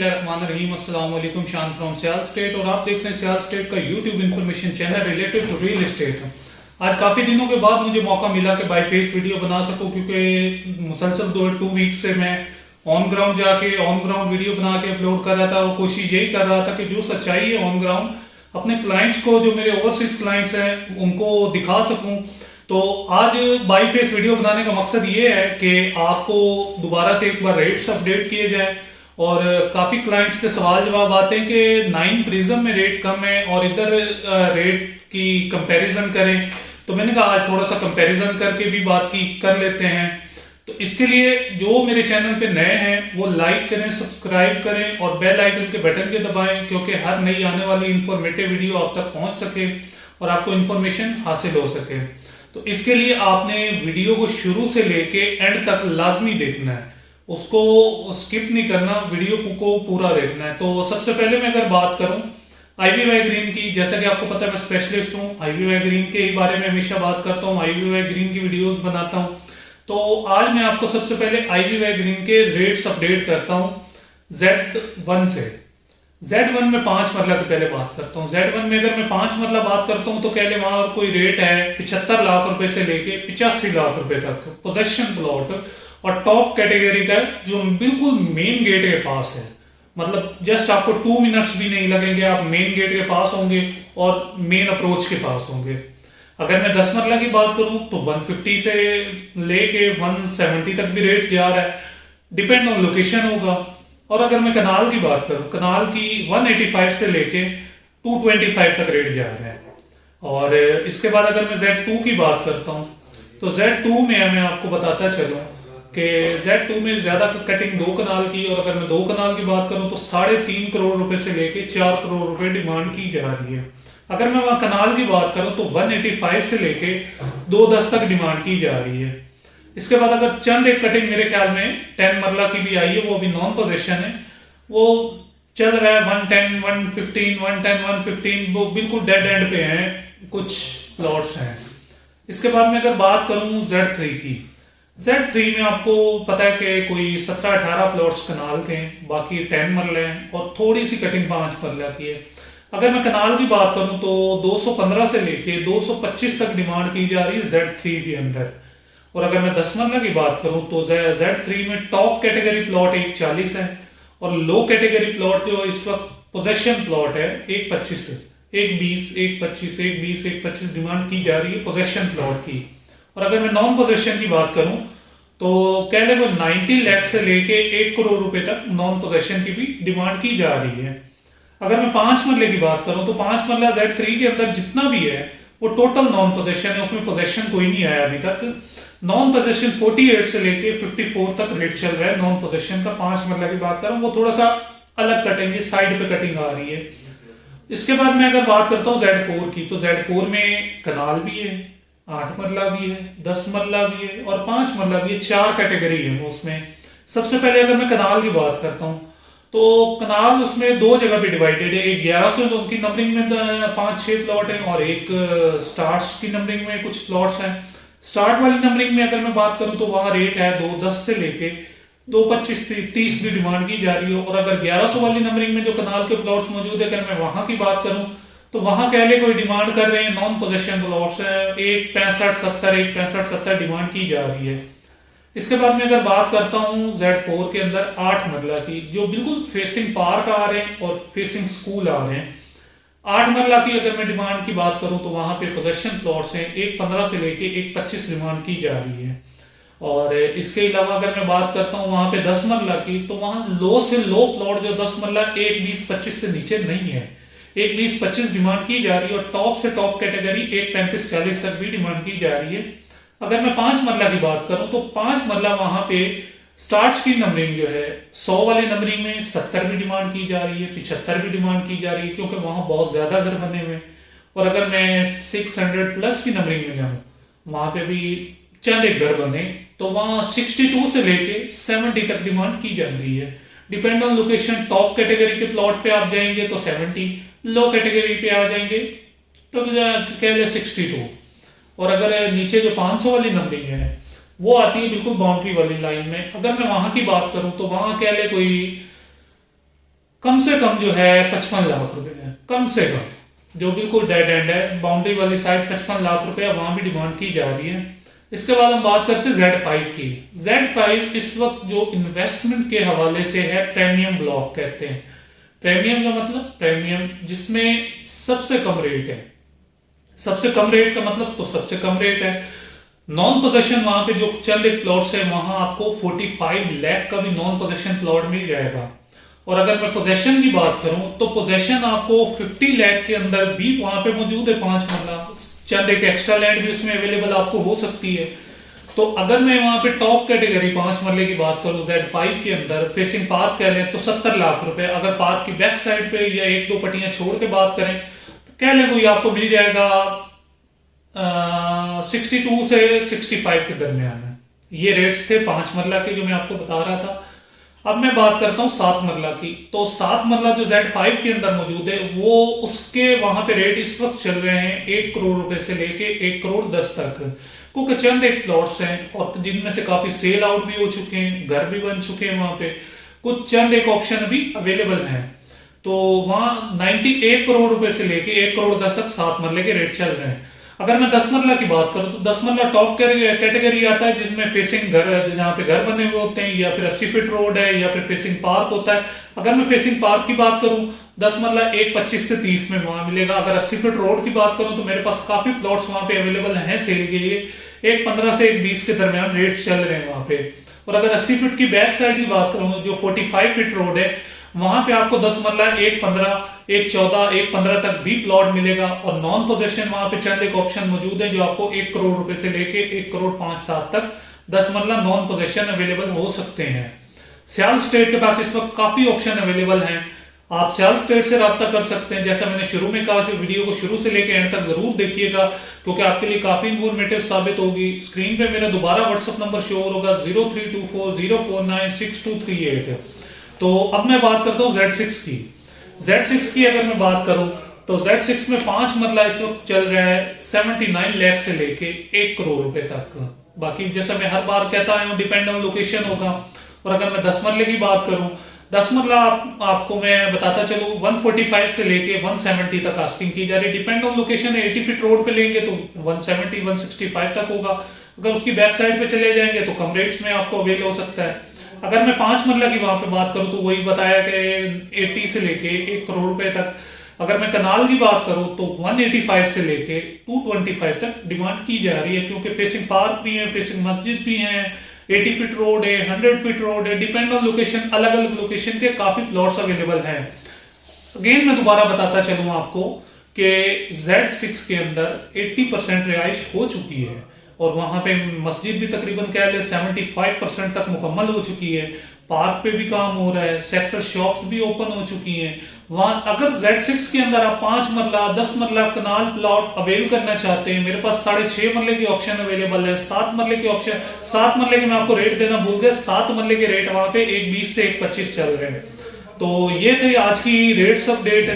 बिस्मिल्लाहिर्रहमानिर्रहीम। अस्सलाम वालेकुम। शान फ्रॉम सियाल स्टेट और आप देख रहे हैं सियाल स्टेट का YouTube information channel related to real estate. आज काफ़ी दिनों के बाद मुझे मौका मिला कि बाई फेस वीडियो बना सकूं, क्योंकि मुसलसल 2 वीक से मैं ऑन ग्राउंड जाके ऑन ग्राउंड वीडियो बना के अपलोड कर रहा था और कोशिश यही कर रहा था कि जो सच्चाई है ऑन ग्राउंड अपने क्लाइंट्स को, जो मेरे ओवरसीज क्लाइंट्स हैं, उनको दिखा सकूं। तो आज बाई फेस वीडियो बनाने का मकसद ये है कि आपको दोबारा से एक बार रेट्स अपडेट किए जाए। और काफ़ी क्लाइंट्स के सवाल जवाब आते हैं कि 9 प्रिज्म में रेट कम है और इधर रेट की कंपैरिजन करें। तो मैंने कहा आज थोड़ा सा कंपैरिजन करके भी बात की कर लेते हैं। तो इसके लिए जो मेरे चैनल पे नए हैं वो लाइक करें, सब्सक्राइब करें और बेल आइकन के बटन के दबाएं, क्योंकि हर नई आने वाली इंफॉर्मेटिव वीडियो आप तक पहुंच सके और आपको इंफॉर्मेशन हासिल हो सके। तो इसके लिए आपने वीडियो को शुरू से लेके एंड तक लाजमी देखना है, उसको स्किप नहीं करना, वीडियो को पूरा देखना है। तो सबसे पहले मैं अगर बात करूं आईवीवाई ग्रीन की, जैसा कि आपको पता है मैं स्पेशलिस्ट हूं, आईवीवाई ग्रीन के बारे में हमेशा बात करता हूं, आईवीवाई ग्रीन की वीडियोस बनाता हूं। तो आज मैं आपको सबसे पहले आईवीवाई ग्रीन के रेट्स अपडेट करता हूं Z1 से। Z1 में 5 मरला की पहले बात करता हूँ। Z1 में अगर मैं 5 मरला बात करता हूँ तो कह ले वहां कोई रेट है 75 लाख रुपए से लेके 85 लाख रुपए तक पोजेशन प्लॉट, और टॉप कैटेगरी का जो बिल्कुल मेन गेट के पास है। मतलब जस्ट आपको 2 मिनट्स भी नहीं लगेंगे, आप मेन गेट के पास होंगे और मेन अप्रोच के पास होंगे। अगर मैं 10 मरला की बात करूं तो 150 से लेके 170 तक भी रेट जा रहा है, डिपेंड ऑन लोकेशन होगा। और अगर मैं कनाल की बात करूं, कनाल की 185 से लेके 225 तक रेट जा रहा है। और इसके बाद अगर मैं Z2 की बात करता हूं तो Z2 में मैं आपको बताता चलूं कि Z2 में ज्यादा कटिंग 2 कनाल की, और अगर मैं 2 कनाल की बात करूं तो 3.5 करोड़ रुपए से लेके 4 करोड़ रुपए डिमांड की जा रही है। अगर मैं वहां कनाल की बात करूं तो 185 से लेके 210 तक डिमांड की जा रही है। इसके बाद अगर चंद एक कटिंग मेरे ख्याल में 10 मरला की भी आई है, वो अभी नॉन पोजेशन है, वो चल रहा है 110, 115, 110, 115, वो बिल्कुल डेड एंड पे हैं, कुछ प्लॉट्स हैं। इसके बाद में अगर बात करूं Z3 की, Z3 में आपको पता है कि कोई 17-18 प्लॉट्स कनाल के हैं, बाकी 10 मरले हैं और थोड़ी सी कटिंग 5 मरला की है। अगर मैं कनाल की बात करूं तो 215 से लेके 225 तक डिमांड की जा रही है Z3 के अंदर। और अगर मैं 10 मरला की बात करूं तो Z3 में टॉप कैटेगरी प्लॉट 140 है और लो कैटेगरी प्लॉट जो इस वक्त पोजेशन प्लॉट है 125 से 120, 125, 120, 125 डिमांड की जा रही है पोजेशन प्लॉट की। और अगर मैं नॉन पोजेशन की बात करूं तो कह ले वो 90 लाख से लेके 1 करोड़ रुपए तक नॉन पोजेशन की भी डिमांड की जा रही है। अगर मैं 5 मरले की बात करूं तो 5 मरला Z3 के अंदर जितना भी है वो टोटल नॉन पोजेशन है, उसमें पोजेशन कोई नहीं आया अभी तक। नॉन पोजेशन 48 से लेके 54 तक रेट चल रहा है नॉन पोजेशन का। 5 मरला की बात करूं वो थोड़ा सा अलग कटिंग है, साइड पे कटिंग आ रही है। इसके बाद मैं अगर बात करता हूं Z4 की, तो Z4 में कनाल भी है, 8 मरला भी है, 10 मरला भी है और 5 मरला भी है, 4 कैटेगरी है उसमें। सबसे पहले अगर मैं कनाल की बात करता हूं तो कनाल उसमें 2 जगह पे डिवाइडेड है, एक 1100 की नंबरिंग में 5-6 प्लॉट है और एक स्टार्स की नंबरिंग में कुछ प्लॉट्स हैं। स्टार्ट वाली नंबरिंग में अगर मैं बात करूं तो वहां रेट है 210 से लेके 225-30 भी डिमांड की जा रही है। और अगर 1100 वाली नंबरिंग में जो कनाल के प्लॉट्स मौजूद है, अगर मैं वहां की बात करूं तो वहां कह ले कोई डिमांड कर रहे हैं, नॉन पोजेशन प्लॉट्स है, 165-70 डिमांड की जा रही है। इसके बाद में अगर बात करता हूं Z4 के अंदर 8 मरला की, जो बिल्कुल फेसिंग पार्क आ रहे हैं और फेसिंग स्कूल आ रहे हैं। 8 मरला की अगर मैं डिमांड की बात करूं तो वहां पे पोजेशन प्लॉट्स हैं, 115 से लेके 125 डिमांड की जा रही है। और इसके अलावा अगर मैं बात करता हूं वहां पे 10 मरला की, तो वहां लो से लो प्लॉट जो 10 मरला 120-25 से नीचे नहीं है, 120-25 डिमांड की जा रही है। और टॉप से टॉप कैटेगरी 135-40 तक भी डिमांड की जा रही है। अगर मैं 5 मरला की बात करूं तो 5 मरला वहां पे स्टार्ट की नंबरिंग जो है 100 वाली नंबरिंग में 70 भी डिमांड की जा रही है, 75 भी डिमांड की जा रही है, क्योंकि वहां बहुत ज्यादा घर बने हुए। और अगर मैं 600 प्लस की नंबरिंग में जाऊं, वहां पे भी चंद एक घर बने, तो वहां 62 से लेके 70 तक डिमांड की जा रही है, depend on location. Top category के प्लॉट पे आप जाएंगे तो 70, लो कैटेगरी पे आ जाएंगे तो कह ले 62। और अगर नीचे जो 500 वाली नंबरिंग है वो आती है बिल्कुल बाउंड्री वाली लाइन में। अगर मैं वहां की बात करूं तो वहां कह ले कोई कम से कम जो है 55 लाख रुपए है, कम से कम, जो बिल्कुल डेड एंड है, बाउंड्री वाली साइड 55 लाख रुपए वहां भी डिमांड की जा रही है। इसके बाद हम बात करते हैं Z5 की। Z5 इस वक्त जो इन्वेस्टमेंट के हवाले से है प्रीमियम ब्लॉक कहते हैं। प्रीमियम का मतलब प्रीमियम जिसमें सबसे कम रेट है। सबसे कम रेट का मतलब तो सबसे कम रेट है। नॉन पोजेशन वहां पे जो चंद एक प्लॉट्स है वहां आपको 45 लाख का भी नॉन पोजेशन प्लॉट मिल जाएगा। और अगर मैं पोजेशन की बात करूं तो पोजेशन आपको 50 लाख के अंदर भी वहां पे मौजूद है 5 मरला। चंद एक एक्स्ट्रा लैंड भी उसमें अवेलेबल आपको हो सकती है। तो अगर मैं वहां पे टॉप कैटेगरी 5 मरले की बात करूं Z5 के अंदर फेसिंग पार्क कह लें तो 70 लाख रुपए। अगर पार्क की बैक साइड पे या एक दो पट्टियां छोड़ के बात करें तो कह लें कोई आपको मिल जाएगा 62 से 65 के दरमियान है। ये रेट्स थे 5 मरला के जो मैं आपको बता रहा था। अब मैं बात करता हूं 7 मरला की। तो 7 मरला जो Z5 के अंदर मौजूद है वो उसके वहां पे रेट इस वक्त चल रहे हैं 1 करोड़ रुपए से लेके 1 करोड़ 10 तक। क्योंकि चंद एक प्लॉट्स हैं और जिनमें से काफी सेल आउट भी हो चुके हैं, घर भी बन चुके हैं वहां पे, कुछ चंद एक ऑप्शन भी अवेलेबल हैं। तो वहां 91 करोड़ रुपए से लेके 1 करोड़ 10 तक 7 मरले के रेट चल रहे हैं। अगर मैं 10 मरला की बात करूं तो 10 मरला टॉप कैटेगरी आता है जिसमें फेसिंग घर, जहां पे घर बने हुए होते हैं, या फिर 80 फीट रोड है, या फिर फेसिंग पार्क होता है। अगर मैं फेसिंग पार्क की बात करूं 10 मरला 1.25 से 30 में वहां मिलेगा। अगर 80 फीट रोड की बात करूं तो मेरे पास काफी प्लॉट्स वहां पे अवेलेबल हैं सेल के लिए। 1.15 से 1.20 के दरमियान रेट्स चल रहे हैं वहां पे। और अगर 80 फीट की बैक साइड की बात करूं जो 45 फीट रोड है वहां पे आपको 10 मरला 1.15, 1.14, 1.15 तक भी प्लॉट मिलेगा। और नॉन पोजेशन वहां पे चंद एक ऑप्शन मौजूद है जो आपको 1 करोड़ रुपए से लेके 1 करोड़ 5-7 तक 10 मरला नॉन पोजेशन अवेलेबल हो सकते हैं। सियाल स्टेट के पास इस वक्त काफी ऑप्शन अवेलेबल हैं। आप सियाल स्टेट से रब्ता कर सकते हैं। जैसा मैंने शुरू में कहा, वीडियो को शुरू से लेकर एंड तक जरूर देखिएगा क्योंकि आपके लिए काफी इंफॉर्मेटिव साबित होगी। स्क्रीन पे मेरा दोबारा व्हाट्सएप नंबर शो होगा 0324049238। तो अब मैं बात करता हूं Z6 की। Z6 की अगर मैं बात करूं तो Z6 में 5 मरला इस वक्त चल रहा है 79 लाख से लेके 1 करोड़ रुपए तक। बाकी जैसा मैं हर बार कहता हूं डिपेंड ऑन लोकेशन होगा। और अगर मैं 10 मरले की बात करूं 10 मरला आपको मैं बताता चलूं 145 से लेके 170 तक आस्किंग की जा रही है। डिपेंड ऑन लोकेशन है। 80 फीट रोड पे लेंगे तो 170 165 तक होगा। अगर उसकी बैक साइड पे चले जाएंगे तो कम रेट्स में आपको अवेल हो सकता है। अगर मैं 5 मरला की वहां पे बात करूं तो वही बताया कि 80 से लेके 1 करोड़ रुपए तक। अगर मैं कनाल की बात करूं तो 185 से लेके 225 तक डिमांड की जा रही है क्योंकि फेसिंग पार्क भी है, फेसिंग मस्जिद भी है, 80 फीट रोड है, 100 फीट रोड है। डिपेंड ऑन लोकेशन, अलग अलग लोकेशन के काफी प्लॉट्स अवेलेबल हैं। अगेन मैं दोबारा बताता चलूं आपको कि Z6 के अंदर 80% रिहाइश हो चुकी है और वहां पे मस्जिद भी तकरीबन कह ले 75% तक मुकम्मल हो चुकी है। पार्क पे भी काम हो रहा है, सेक्टर शॉप्स भी ओपन हो चुकी हैं। वहां अगर Z6 के अंदर आप 5 मरला 10 मरला कनाल प्लॉट अवेल करना चाहते हैं, मेरे पास 6.5 मरले की ऑप्शन अवेलेबल है। 7 मरले की ऑप्शन, 7 मरले के मैं आपको रेट देना भूल गया। 7 मरले के रेट वहां पे 1.20 से 1.25 चल रहे हैं। तो ये थे आज की रेट्स अपडेट।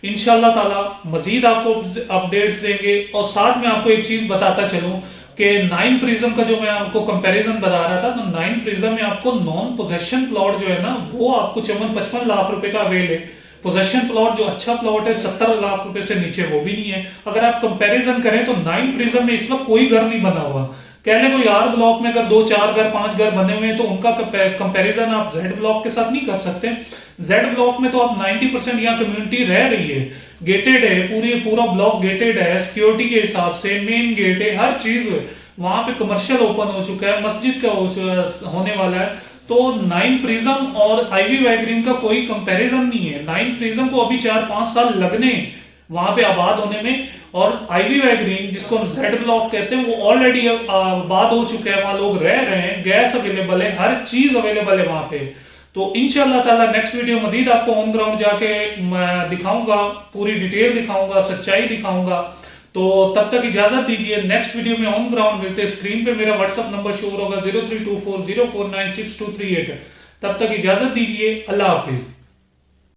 इंशाल्लाह ताला मजीद आपको अपडेट्स देंगे। और साथ में आपको एक चीज बताता चलूं कि 9 प्रिज्म का जो मैं आपको कंपैरिजन बता रहा था, तो 9 प्रिज्म में आपको नॉन पोजेशन प्लॉट जो है ना वो आपको 54-55 लाख रुपए का अवेल है। पोजेशन प्लॉट जो अच्छा प्लॉट है 70 लाख रुपए से नीचे वो भी नहीं है। अगर आप कंपैरिजन करें तो 9 प्रिज्म में इस वक्त कोई घर नहीं बना हुआ। कह लें कोई आर ब्लॉक में अगर 2-4 घर 5 घर बने हुए हैं तो उनका कंपैरिजन आप जेड ब्लॉक के साथ नहीं कर सकते। जेड ब्लॉक में तो आप 90% यहाँ कम्युनिटी रह रही है, गेटेड है, पूरा ब्लॉक गेटेड है, सिक्योरिटी के हिसाब से मेन गेट है, हर चीज वहां पे कमर्शियल ओपन हो चुका है, मस्जिद का होने वाला है। तो 9 प्रिज्म और आईवी वैगरीन का कोई कंपैरिजन नहीं है। 9 प्रिज्म को अभी 4-5 साल लगने वहां पे आबाद होने में, और आईवी वैगरीन जिसको हम जेड ब्लॉक कहते हैं वो ऑलरेडी आबाद हो चुका है, वहां लोग रह रहे हैं, गैस अवेलेबल है, हर चीज अवेलेबल है वहां पे। तो इंशाल्लाह ताला नेक्स्ट वीडियो मजीद आपको ऑन ग्राउंड जाके दिखाऊंगा, पूरी डिटेल दिखाऊंगा, सच्चाई दिखाऊंगा। तो तब तक इजाजत दीजिए, नेक्स्ट वीडियो में ऑन ग्राउंड मिलते हैं। स्क्रीन पे मेरा व्हाट्सएप नंबर शो होगा 032404962338। तब तक इजाजत दीजिए, अल्लाह हाफिज।